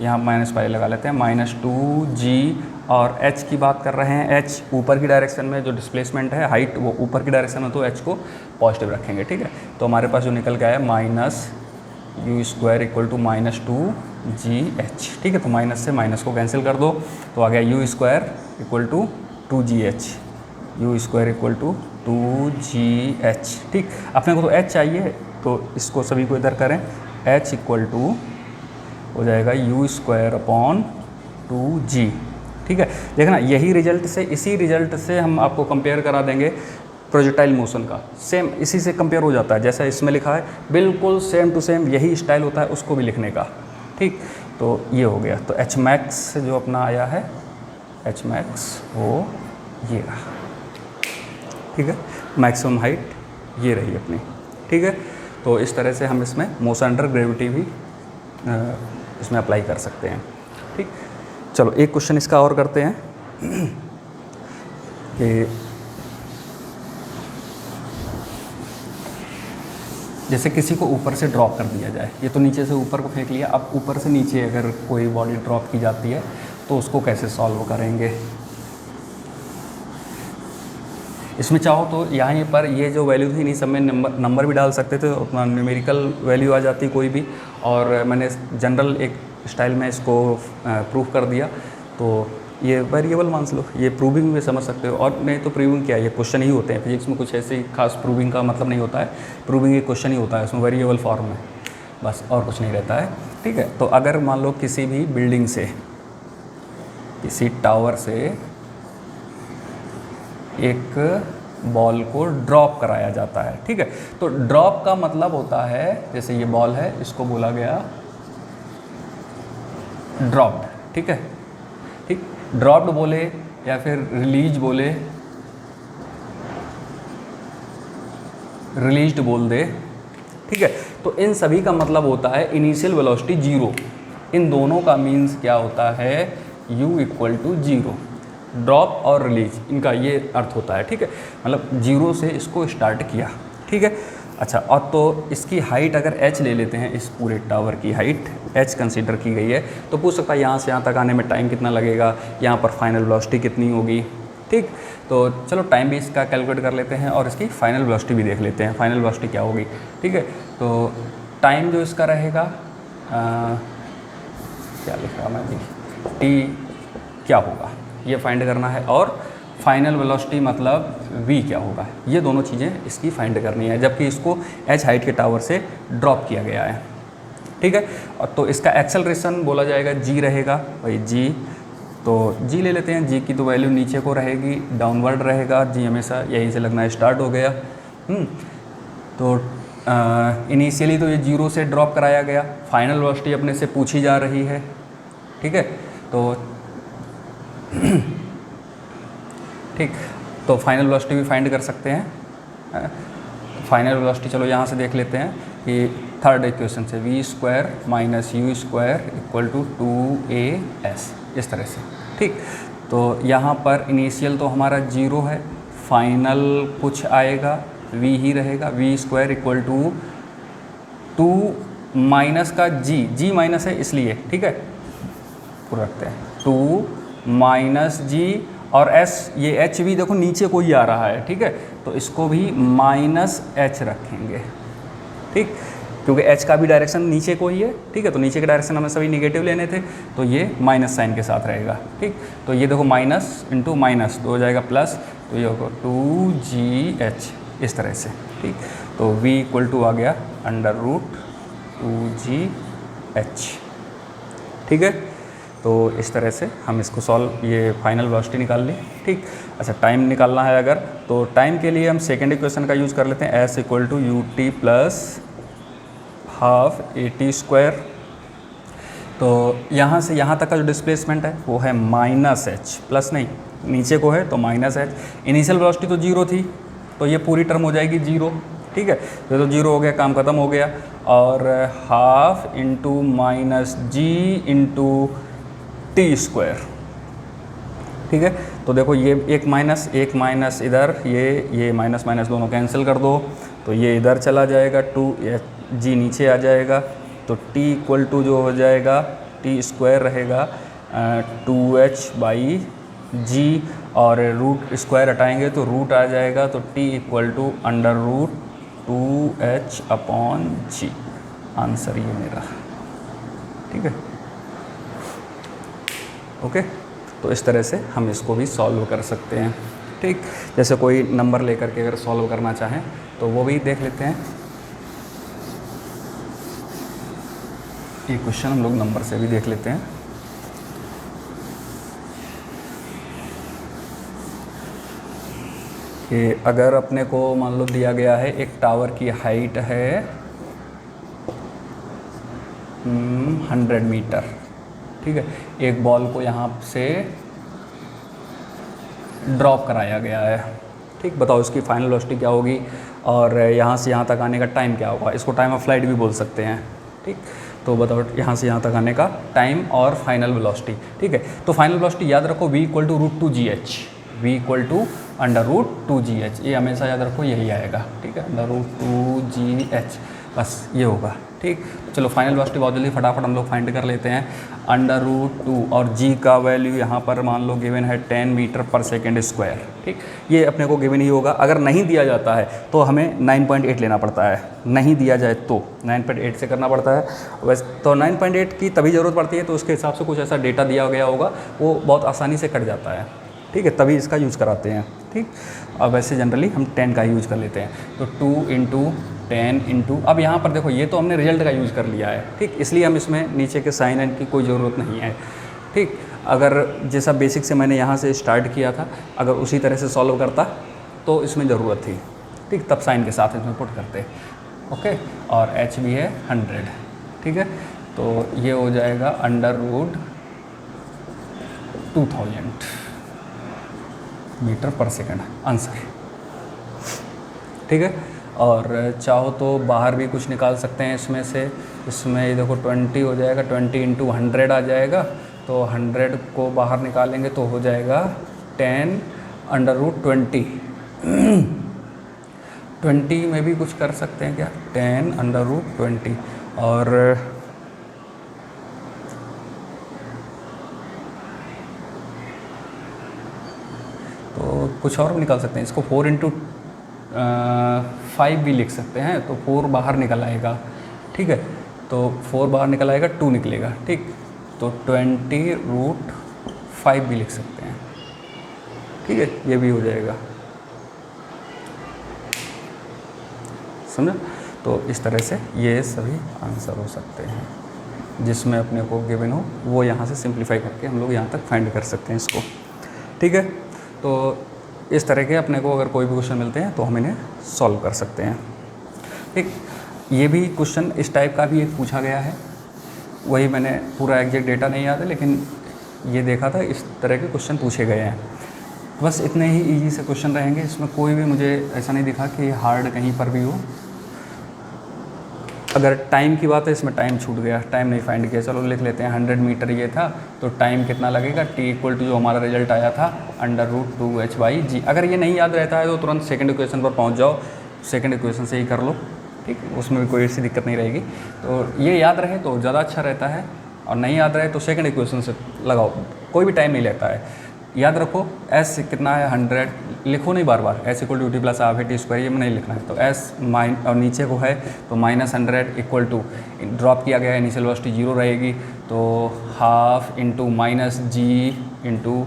यहाँ माइनस पहले लगा लेते हैं, -2g, और h की बात कर रहे हैं, h ऊपर की डायरेक्शन में जो डिस्प्लेसमेंट है, हाइट वो ऊपर की डायरेक्शन में, तो h को पॉजिटिव रखेंगे। ठीक है, तो हमारे पास जो निकल के आया -u² = -2gh। ठीक है, तो माइनस से माइनस को कैंसिल कर दो, तो आ गया u² = 2gh, u² = 2gh। ठीक, अपने को तो h चाहिए, तो इसको सभी को इधर करें, h = हो जाएगा u² / 2g। ठीक है, देखना यही रिजल्ट से, इसी रिजल्ट से हम आपको कंपेयर करा देंगे प्रोजेक्टाइल मोशन का, सेम इसी से कंपेयर हो जाता है, जैसा इसमें लिखा है बिल्कुल सेम टू सेम यही स्टाइल होता है उसको भी लिखने का। ठीक, तो ये हो गया, तो एच मैक्स जो अपना आया है, एच मैक्स वो ये रहा। ठीक है, मैक्सिमम हाइट ये रही अपनी। ठीक है, तो इस तरह से हम इसमें मोशन अंडर ग्रेविटी भी इसमें अप्लाई कर सकते हैं। ठीक, चलो एक क्वेश्चन इसका और करते हैं कि जैसे किसी को ऊपर से ड्रॉप कर दिया जाए, ये तो नीचे से ऊपर को फेंक लिया, अब ऊपर से नीचे अगर कोई बॉडी ड्रॉप की जाती है तो उसको कैसे सॉल्व करेंगे। इसमें चाहो तो यहाँ पर ये जो वैल्यू थी इन्हीं सब में नंबर भी डाल सकते थे, अपना न्यूमेरिकल वैल्यू आ जाती कोई भी, और मैंने जनरल एक स्टाइल में इसको प्रूफ कर दिया, तो ये वेरिएबल मान लो, ये प्रूविंग में समझ सकते हो। और नहीं तो प्रूविंग क्या है, ये क्वेश्चन ही होते हैं, फिजिक्स में कुछ ऐसी खास प्रूविंग का मतलब नहीं होता है, प्रूविंग एक क्वेश्चन ही होता है, उसमें वेरिएबल फॉर्म में, बस और कुछ नहीं रहता है। ठीक है, तो अगर मान लो किसी भी बिल्डिंग से, किसी टावर से एक बॉल को ड्रॉप कराया जाता है। ठीक है, तो ड्रॉप का मतलब होता है, जैसे ये बॉल है, इसको बोला गया ड्रॉप्ड। ठीक है, ठीक, ड्रॉप्ड बोले या फिर रिलीज बोले, रिलीज्ड बोल दे। ठीक है, तो इन सभी का मतलब होता है इनिशियल वेलोसिटी 0। इन दोनों का मीन्स क्या होता है, u = 0। ड्रॉप और रिलीज, इनका ये अर्थ होता है। ठीक है, मतलब 0 से इसको स्टार्ट किया। ठीक है, अच्छा, और तो इसकी हाइट अगर h ले लेते हैं, इस पूरे टावर की हाइट h कंसीडर की गई है, तो पूछ सकता है यहाँ से यहाँ तक आने में टाइम कितना लगेगा, यहाँ पर फाइनल वेलोसिटी कितनी होगी। ठीक, तो चलो टाइम भी इसका कैलकुलेट कर लेते हैं और इसकी फाइनल वेलोसिटी भी देख लेते हैं, फाइनल वेलोसिटी क्या होगी। ठीक है, तो टाइम जो इसका रहेगा, क्या लिख रहा मैं भी, t क्या होगा ये फाइंड करना है, और फाइनल वेलोसिटी मतलब v क्या होगा, ये दोनों चीज़ें इसकी फाइंड करनी है, जबकि इसको h हाइट के टावर से ड्रॉप किया गया है। ठीक है, और तो इसका एक्सेलरेशन बोला जाएगा g रहेगा, भाई g, तो g ले लेते हैं, g की तो वैल्यू नीचे को रहेगी, डाउनवर्ड रहेगा, g हमेशा यहीं से लगना स्टार्ट हो गया। तो इनिशियली तो ये 0 से ड्रॉप कराया गया, फाइनल वेलोसिटी अपने से पूछी जा रही है। ठीक है, तो ठीक, तो फाइनल वेलोसिटी भी फाइंड कर सकते हैं। फाइनल वेलोसिटी चलो यहाँ से देख लेते हैं कि थर्ड इक्वेशन से, v² - u² = 2as, इस तरह से। ठीक, तो यहाँ पर इनिशियल तो हमारा 0 है, फाइनल कुछ आएगा v ही रहेगा, v² = 2 माइनस का g माइनस है इसलिए। ठीक है, पूरा रखते हैं, 2 - g, और s, ये h भी देखो नीचे को ही आ रहा है। ठीक है, तो इसको भी -h रखेंगे। ठीक, क्योंकि h का भी डायरेक्शन नीचे को ही है। ठीक है, तो नीचे के डायरेक्शन हमें सभी निगेटिव लेने थे, तो ये माइनस साइन के साथ रहेगा। ठीक, तो ये देखो माइनस इंटू माइनस तो हो जाएगा प्लस, तो ये होगा 2gh, इस तरह से। ठीक, तो v = आ गया √2gh। ठीक है, तो इस तरह से हम इसको सॉल्व, ये फाइनल वेलोसिटी निकाल ली। ठीक, अच्छा, टाइम निकालना है अगर, तो टाइम के लिए हम सेकेंड इक्वेशन का यूज़ कर लेते हैं, s = ut + ½ at²। तो यहाँ से यहाँ तक का जो डिस्प्लेसमेंट है वो है -h, प्लस नहीं, नीचे को है तो -h। इनिशियल वेलोसिटी तो 0 थी, तो ये पूरी टर्म हो जाएगी 0। ठीक है, तो 0 हो गया, काम ख़त्म हो गया, और ½ × -g × t²। ठीक है, तो देखो ये एक माइनस इधर, ये माइनस माइनस दोनों कैंसिल कर दो, तो ये इधर चला जाएगा, 2g नीचे आ जाएगा, तो t = जो हो जाएगा टी स्क्वायर रहेगा 2h/g, और रूट स्क्वायर हटाएंगे तो रूट आ जाएगा, तो t equal to under root 2h/g। Answer ये मेरा, ठीक है। ओके, तो इस तरह से हम इसको भी सॉल्व कर सकते हैं, ठीक। जैसे कोई नंबर लेकर के अगर सॉल्व करना चाहें तो वो भी देख लेते हैं। ये क्वेश्चन हम लोग नंबर से भी देख लेते हैं। कि अगर अपने को मान लो दिया गया है एक टावर की हाइट है 100 मीटर, ठीक है। एक बॉल को यहाँ से ड्रॉप कराया गया है, ठीक। बताओ इसकी फाइनल वेलोसिटी क्या होगी और यहाँ से यहाँ तक आने का टाइम क्या होगा। इसको टाइम ऑफ फ्लाइट भी बोल सकते हैं, ठीक। तो बताओ यहाँ से यहाँ तक आने का टाइम और फाइनल वेलोसिटी, ठीक है। तो फाइनल वेलोसिटी याद रखो v equal to √2gh, v equal to under root 2gh, ये हमेशा याद रखो यही आएगा, ठीक है। अंडर रूट 2gh, बस ये होगा, ठीक। चलो फाइनल वेलोसिटी बहुत जल्दी फटाफट हम लोग फाइंड कर लेते हैं। अंडर रूट 2 और g का वैल्यू यहाँ पर मान लो गिवन है 10 मीटर पर सेकेंड स्क्वायर, ठीक। ये अपने को गिवन ही होगा। अगर नहीं दिया जाता है तो हमें 9.8 लेना पड़ता है, नहीं दिया जाए तो 9.8 से करना पड़ता है। वैसे तो 9.8 की तभी ज़रूरत पड़ती है तो उसके हिसाब से कुछ ऐसा डेटा दिया गया होगा, वो बहुत आसानी से कट जाता है, ठीक है, तभी इसका यूज़ कराते हैं, ठीक। और वैसे जनरली हम 10 का यूज़ कर लेते हैं। तो 2 × 10 × अब यहाँ पर देखो ये तो हमने रिजल्ट का यूज़ कर लिया है, ठीक। इसलिए हम इसमें नीचे के साइन एन की कोई ज़रूरत नहीं है, ठीक। अगर जैसा बेसिक से मैंने यहाँ से स्टार्ट किया था, अगर उसी तरह से सॉल्व करता तो इसमें ज़रूरत थी, ठीक, तब साइन के साथ इसमें पुट करते, ओके। और h भी है 100, ठीक है। तो ये हो जाएगा अंडर रूट 2000 मीटर पर सेकंड आंसर, ठीक है। और चाहो तो बाहर भी कुछ निकाल सकते हैं इसमें से। इसमें ये देखो 20 हो जाएगा, 20 × 100 आ जाएगा, तो 100 को बाहर निकालेंगे तो हो जाएगा 10 अंडर रूट 20 20 में भी कुछ कर सकते हैं क्या, 10 अंडर रूट 20, और तो कुछ और भी निकाल सकते हैं। इसको 4 × 5 भी लिख सकते हैं, तो 4 बाहर निकल आएगा, ठीक है। तो 4 बाहर निकल आएगा, 2 निकलेगा, ठीक। तो 20√5 भी लिख सकते हैं, ठीक है, ये भी हो जाएगा, समझा। तो इस तरह से ये सभी आंसर हो सकते हैं जिसमें अपने को गिवन हो, वो यहाँ से सिंप्लीफाई करके हम लोग यहाँ तक फाइंड कर सकते हैं इसको, ठीक है। तो इस तरह के अपने को अगर कोई भी क्वेश्चन मिलते हैं तो हम इन्हें सॉल्व कर सकते हैं, ठीक। ये भी क्वेश्चन इस टाइप का भी एक पूछा गया है, वही मैंने पूरा एग्जैक्ट डेटा नहीं याद है, लेकिन ये देखा था इस तरह के क्वेश्चन पूछे गए हैं। बस इतने ही इजी से क्वेश्चन रहेंगे, इसमें कोई भी मुझे ऐसा नहीं दिखा कि हार्ड कहीं पर भी हो। अगर टाइम की बात है, इसमें टाइम छूट गया, टाइम नहीं फाइंड किया, चलो लिख लेते हैं 100 मीटर ये था, तो टाइम कितना लगेगा, t इक्वल टू जो हमारा रिजल्ट आया था अंडर रूट 2h/g। अगर ये नहीं याद रहता है तो तुरंत सेकंड इक्वेशन पर पहुंच जाओ, सेकंड इक्वेशन से ही कर लो, ठीक, उसमें भी कोई ऐसी दिक्कत नहीं रहेगी। तो ये याद रहे तो ज़्यादा अच्छा रहता है, और नहीं याद रहे तो सेकंड इक्वेशन से लगाओ, कोई भी टाइम नहीं लेता है। याद रखो s कितना है 100, लिखो नहीं बार बार, s equal to t plus half t square, ये में नहीं लिखना है। तो s और नीचे को है तो -100 इक्वल टू, ड्रॉप किया गया है, इनिशियल वेलोसिटी 0 रहेगी, तो half into -g into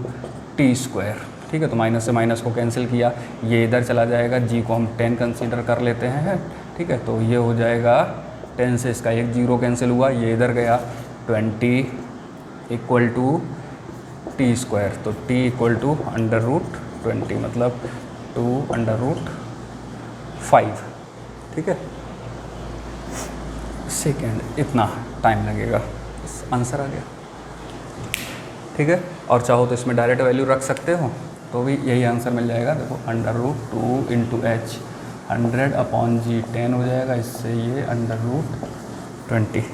T square, ठीक है। तो माइनस से माइनस को कैंसिल किया, ये इधर चला जाएगा, g को हम 10 कंसीडर कर लेते हैं, ठीक है। तो ये हो जाएगा 10 से इसका एक 0 कैंसिल हुआ, ये इधर गया, 20 इक्वल टू टी स्क्वायर, तो t equal to under root 20 मतलब 2 अंडर रूट 5, ठीक है, सेकेंड, इतना टाइम लगेगा, आंसर आ गया, ठीक है। और चाहो तो इसमें डायरेक्ट वैल्यू रख सकते हो तो भी यही आंसर मिल जाएगा। देखो अंडर रूट 2 × h 100/g 10 हो जाएगा, इससे ये अंडर रूट 20।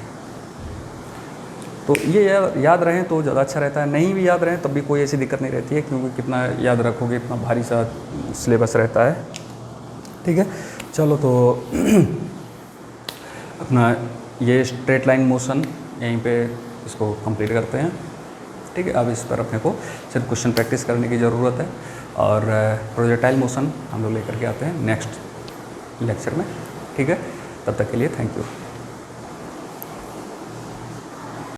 तो ये याद रहें तो ज़्यादा अच्छा रहता है, नहीं भी याद रहें तब भी कोई ऐसी दिक्कत नहीं रहती है, क्योंकि कितना याद रखोगे इतना भारी सा सिलेबस रहता है, ठीक है। चलो तो अपना ये स्ट्रेट लाइन मोशन यहीं पे इसको कंप्लीट करते हैं। ठीक है, अब इस पर अपने को सिर्फ क्वेश्चन प्रैक्टिस करने की ज़रूरत है और प्रोजेक्टाइल मोशन हम लोग लेकर के आते हैं नेक्स्ट लेक्चर में। ठीक है, तब तक के लिए थैंक यू।